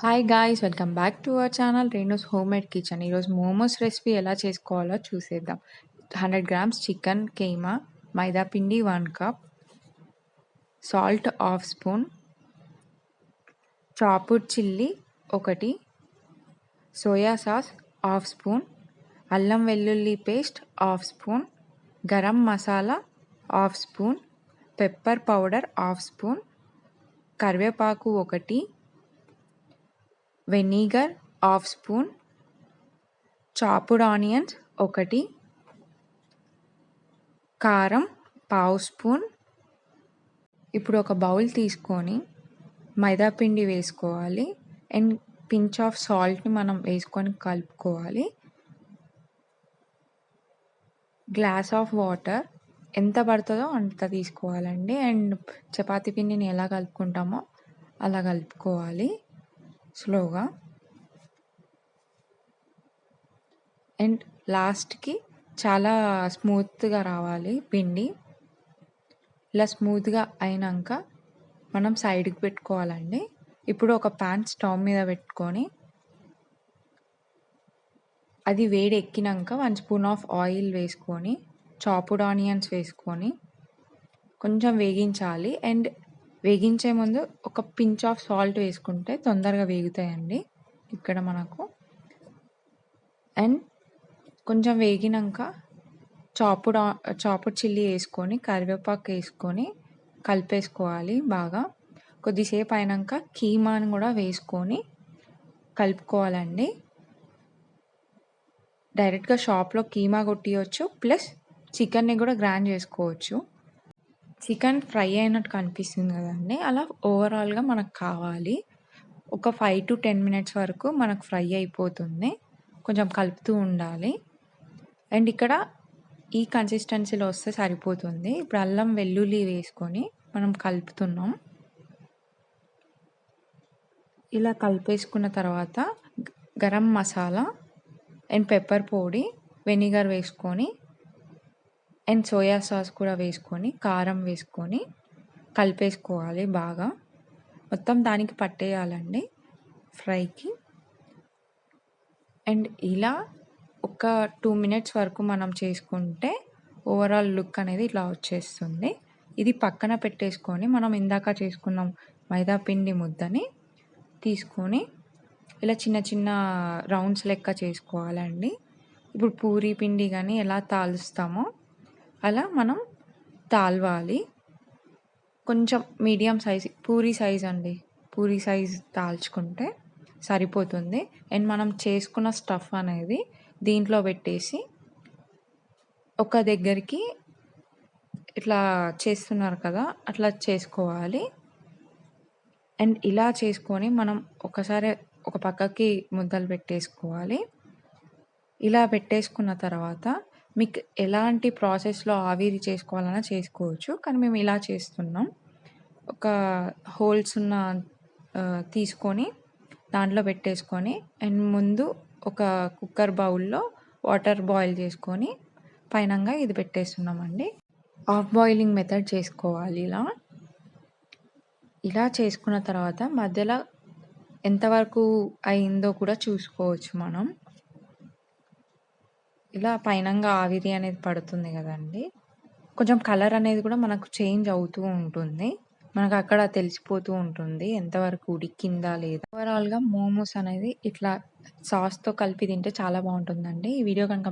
Hi guys welcome back to our channel Renu's home made kitchen. ఈరోజు momos recipe ఎలా చేసుకోవాలో చూసేద్దాం. 100 గ్రామ్స్ చికెన్ కీమా, మైదా పిండి 1 cup, salt half spoon, chopped chilli 1, soya sauce half spoon, అల్లం వెల్లుల్లి paste half spoon, garam masala half spoon, pepper powder half spoon, కరివేపాకు 1, vinegar half spoon, chopped onions 1, కారం పావు స్పూన్. ఇప్పుడు ఒక బౌల్ తీసుకొని మైదా పిండి వేసుకోవాలి అండ్ పించ్ ఆఫ్ సాల్ట్ని మనం వేసుకొని కలుపుకోవాలి. గ్లాస్ ఆఫ్ వాటర్ ఎంత పడుతుందో అంత తీసుకోవాలండి. అండ్ చపాతీ పిండిని ఎలా కలుపుకుంటామో అలా కలుపుకోవాలి స్లోగా. అండ్ లాస్ట్కి చాలా స్మూత్గా రావాలి పిండి. ఇలా స్మూత్గా అయినాక మనం సైడ్కి పెట్టుకోవాలండి. ఇప్పుడు ఒక ప్యాన్ స్టవ్ మీద పెట్టుకొని అది వేడి ఎక్కినాక 1 స్పూన్ ఆఫ్ ఆయిల్ వేసుకొని చాపుడ్ ఆనియన్స్ వేసుకొని కొంచెం వేగించాలి. అండ్ వేగించే ముందు ఒక పించ్ ఆఫ్ సాల్ట్ వేసుకుంటే తొందరగా వేగుతాయండి ఇక్కడ మనకు. అండ్ కొంచెం వేగినాక చాపుడ్ చిల్లీ వేసుకొని కరివేపాకు వేసుకొని కలిపేసుకోవాలి బాగా. కొద్దిసేపు అయినాక కీమాని కూడా వేసుకొని కలుపుకోవాలండి. డైరెక్ట్గా షాప్లో కీమా కొట్టియచ్చు, ప్లస్ చికెన్ని కూడా గ్రైండ్ చేసుకోవచ్చు. చికెన్ ఫ్రై అయినట్టు కనిపిస్తుంది కదండి, అలా ఓవరాల్గా మనకు కావాలి. ఒక 5 to 10 minutes వరకు మనకు ఫ్రై అయిపోతుంది. కొంచెం కలుపుతూ ఉండాలి. అండ్ ఇక్కడ ఈ కన్సిస్టెన్సీలో వస్తే సరిపోతుంది. ఇప్పుడు అల్లం వెల్లుల్లి వేసుకొని మనం కలుపుతున్నాం. ఇలా కలిపేసుకున్న తర్వాత గరం మసాలా అండ్ పెప్పర్ పొడి, వెనిగర్ వేసుకొని అండ్ సోయా సాస్ కూడా వేసుకొని కారం వేసుకొని కలిపేసుకోవాలి బాగా. మొత్తం దానికి పట్టేయాలండి ఫ్రైకి. అండ్ ఇలా ఒక 2 minutes వరకు మనం చేసుకుంటే ఓవరాల్ లుక్ అనేది ఇట్లా వచ్చేస్తుంది. ఇది పక్కన పెట్టేసుకొని మనం ఇందాక చేసుకున్నాం మైదా పిండి ముద్దని తీసుకొని ఇలా చిన్న చిన్న రౌండ్స్ లెక్క చేసుకోవాలండి. ఇప్పుడు పూరీ పిండి కానీ ఎలా తాలుస్తామో అలా మనం తాల్వాలి. కొంచెం మీడియం సైజ్ పూరీ సైజ్ అండి, పూరీ సైజ్ తాల్చుకుంటే సరిపోతుంది. అండ్ మనం చేసుకున్న స్టఫ్ అనేది దీంట్లో పెట్టేసి ఒక దగ్గరికి ఇట్లా చేస్తున్నారు కదా అట్లా చేసుకోవాలి. అండ్ ఇలా చేసుకొని మనం ఒకసారి ఒక పక్కకి ముద్దలు పెట్టేసుకోవాలి. ఇలా పెట్టేసుకున్న తర్వాత మీకు ఎలాంటి ప్రాసెస్లో ఆవిరి చేసుకోవాలన్నా చేసుకోవచ్చు, కానీ మేము ఇలా చేస్తున్నాం. ఒక హోల్స్ ఉన్న తీసుకొని దాంట్లో పెట్టేసుకొని అండ్ ముందు ఒక కుక్కర్ బౌల్లో వాటర్ బాయిల్ చేసుకొని పైనంగా ఇది పెట్టేస్తున్నామండి. హాఫ్ బాయిలింగ్ మెథడ్ చేసుకోవాలి. ఇలా చేసుకున్న తర్వాత మధ్యలో ఎంతవరకు అయిందో కూడా చూసుకోవచ్చు మనం. ఇలా పైనంగా ఆవిరి అనేది పడుతుంది కదండి, కొంచెం కలర్ అనేది కూడా మనకు చేంజ్ అవుతూ ఉంటుంది. మనకు అక్కడ తెలిసిపోతూ ఉంటుంది ఎంతవరకు ఉడికిందా లేదా. ఓవరాల్గా మోమోస్ అనేది ఇట్లా సాస్తో కలిపి తింటే చాలా బాగుంటుందండి. ఈ వీడియో కనుక